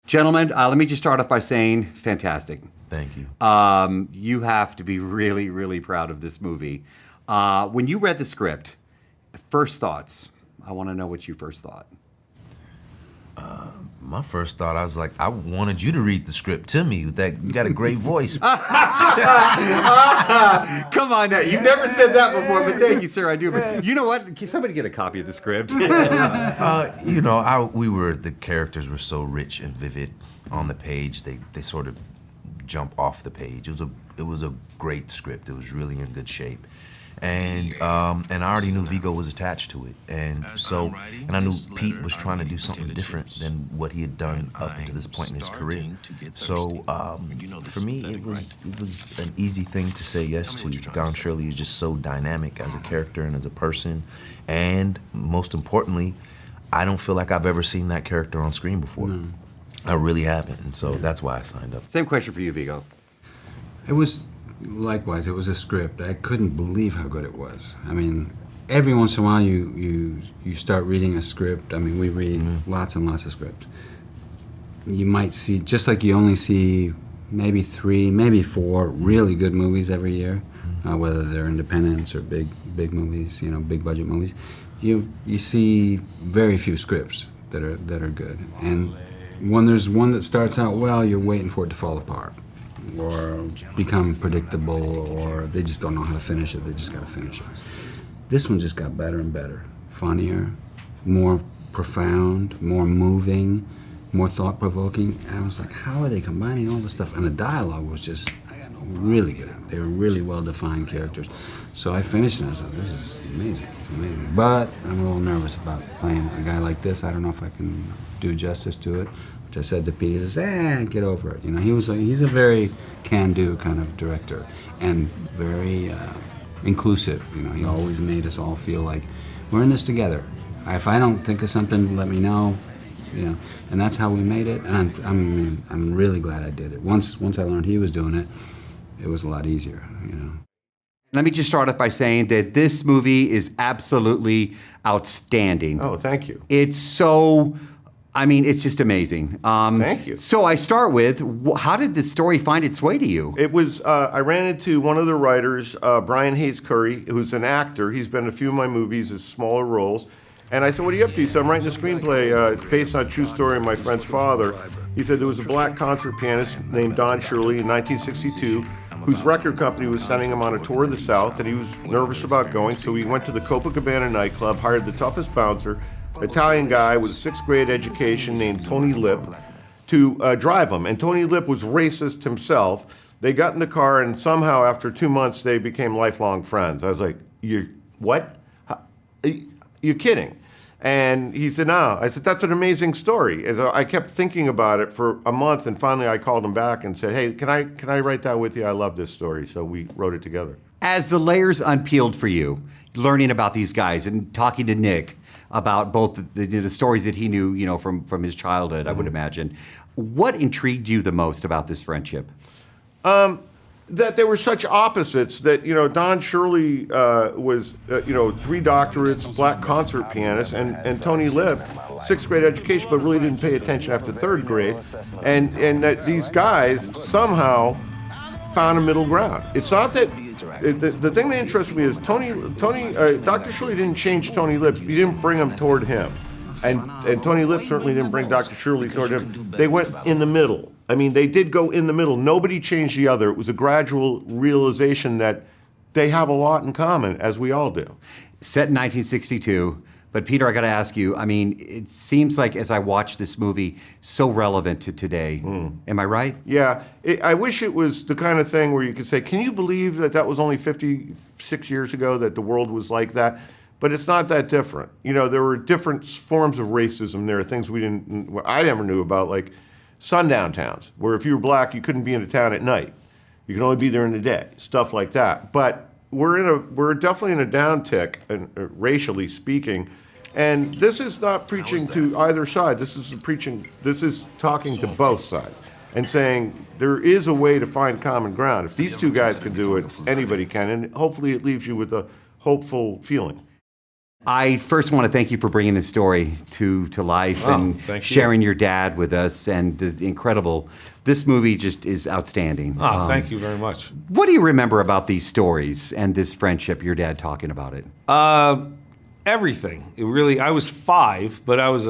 Gentlemen, let me just start off by saying, fantastic. Thank you. You have to be really, really proud of this movie. When you read the script, first thoughts. I want to know what you first thought. My first thought, I was like, I wanted you to read the script to me. That you got a great voice. Come on now. You've never said that before, but thank you, sir. I do. You know what? Can somebody get a copy of the script? The characters were so rich and vivid on the page. They sort of jump off the page. It was a great script. It was really in good shape. And I already knew Viggo was attached to it, and I knew Pete was trying to do something different than what he had done up until this point in his career. So for me, it was an easy thing to say yes to. Don Shirley is just so dynamic as a character and as a person, and most importantly, I don't feel like I've ever seen that character on screen before. No. I really haven't, and so that's why I signed up. Same question for you, Viggo. Likewise, it was a script. I couldn't believe how good it was. I mean, every once in a while you start reading a script. I mean, we read lots and lots of scripts. You might see, just like you only see maybe 3, maybe 4 really good movies every year, whether they're independents or big movies, big budget movies. You see very few scripts that are good. And when there's one that starts out well, you're waiting for it to fall apart, or become predictable, or they just don't know how to finish it. They just got to finish it. This one just got better and better. Funnier, more profound, more moving, more thought-provoking. And I was like, how are they combining all this stuff? And the dialogue was just really good. They were really well-defined characters. So I finished and I was like, this is amazing. It's amazing. But I'm a little nervous about playing a guy like this. I don't know if I can do justice to it. Which I said to Pete, he says, get over it. He's a very can-do kind of director, and very inclusive. He always made us all feel like we're in this together. If I don't think of something, let me know. And that's how we made it. And I'm really glad I did it. Once I learned he was doing it, it was a lot easier. Let me just start off by saying that this movie is absolutely outstanding. Oh, thank you. It's just amazing. Thank you. So I start with, how did the story find its way to you? It was, I ran into one of the writers, Brian Hayes Curry, who's an actor. He's been in a few of my movies as smaller roles. And I said, what are you up to? He said, I'm writing a screenplay. It's based on a true story of my friend's father. He said there was a black concert pianist named Don Shirley in 1962, whose record company was sending him on a tour of the South, and he was nervous about going, so he went to the Copacabana nightclub, hired the toughest bouncer, Italian guy with a 6th grade education named Tony Lip, to drive him. And Tony Lip was racist himself. They got in the car, and somehow after 2 months they became lifelong friends. I was like, what? You're kidding. And he said, no. I said, that's an amazing story. And so I kept thinking about it for a month, and finally I called him back and said, hey, can I write that with you? I love this story. So we wrote it together. As the layers unpeeled for you, learning about these guys and talking to Nick about both the stories that he knew, from his childhood, I would imagine. What intrigued you the most about this friendship? That they were such opposites. That Don Shirley was 3 doctorates, black concert pianist, and Tony Lip, 6th grade education, but really didn't pay attention after 3rd grade, and that these guys somehow found a middle ground. It's not that. The thing that interests me is Dr. Shirley didn't change Tony Lip. He didn't bring him toward him. And Tony Lip certainly didn't bring Dr. Shirley toward him. They went in the middle. I mean, they did go in the middle. Nobody changed the other. It was a gradual realization that they have a lot in common, as we all do. Set in 1962. But Peter, I got to ask you, it seems like as I watch this movie, so relevant to today. Am I right? Yeah. I wish it was the kind of thing where you could say, can you believe that was only 56 years ago that the world was like that? But it's not that different. There were different forms of racism. There are things I never knew about, like sundown towns, where if you were black, you couldn't be in a town at night. You could only be there in the day, stuff like that. But we're definitely in a downtick, racially speaking, and this is not preaching to either side. This is talking to both sides and saying there is a way to find common ground. If these 2 guys can do it, anybody can, and hopefully it leaves you with a hopeful feeling. I first want to thank you for bringing this story to life and thank you. sharing your dad with us and the incredible. This movie just is outstanding. Thank you very much. What do you remember about these stories and this friendship? Your dad talking about it. Everything. It really. I was 5, but I was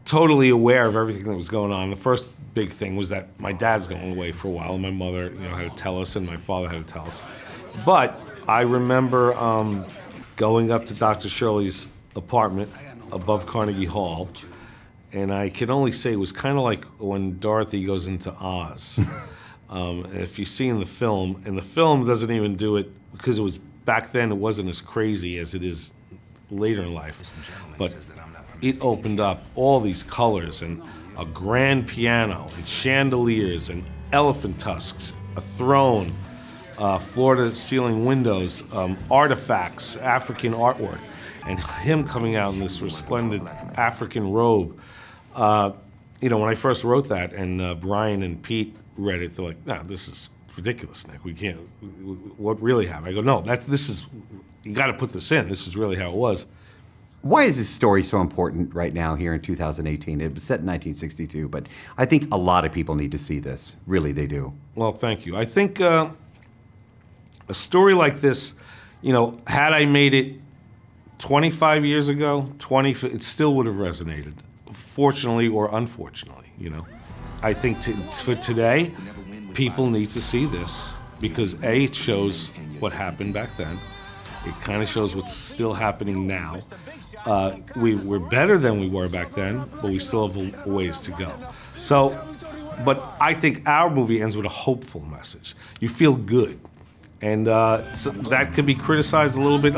totally aware of everything that was going on. The first big thing was that my dad's going away for a while, and my mother, had to tell us, and my father had to tell us. But I remember going up to Dr. Shirley's apartment above Carnegie Hall, and I can only say it was kind of like when Dorothy goes into Oz. And if you see in the film, and the film doesn't even do it because it was back then, it wasn't as crazy as it is later in life, but it opened up all these colors and a grand piano and chandeliers and elephant tusks, a throne, floor-to-ceiling windows, artifacts, African artwork, and him coming out in this resplendent African robe. When I first wrote that, and Brian and Pete read it, they're like, "No, this is ridiculous, Nick. We can't. What really happened?" I go, "No, this is. You got to put this in. This is really how it was." Why is this story so important right now here in 2018? It was set in 1962, but I think a lot of people need to see this. Really, they do. Well, thank you. I think a story like this, had I made it 25 years ago, it still would have resonated, fortunately or unfortunately, I think for today, people need to see this because A, it shows what happened back then. It kind of shows what's still happening now. We're better than we were back then, but we still have a ways to go. So, but I think our movie ends with a hopeful message. You feel good. And so that could be criticized a little bit.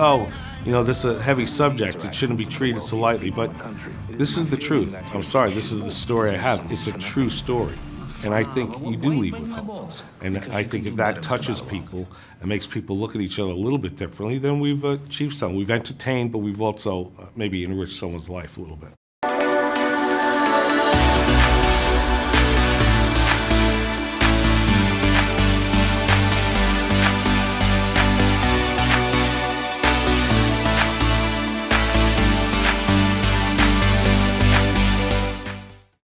This is a heavy subject. It shouldn't be treated so lightly. But this is the truth. I'm sorry, this is the story I have. It's a true story. And I think you do leave with hope. And I think if that touches people and makes people look at each other a little bit differently, then we've achieved something. We've entertained, but we've also maybe enriched someone's life a little bit.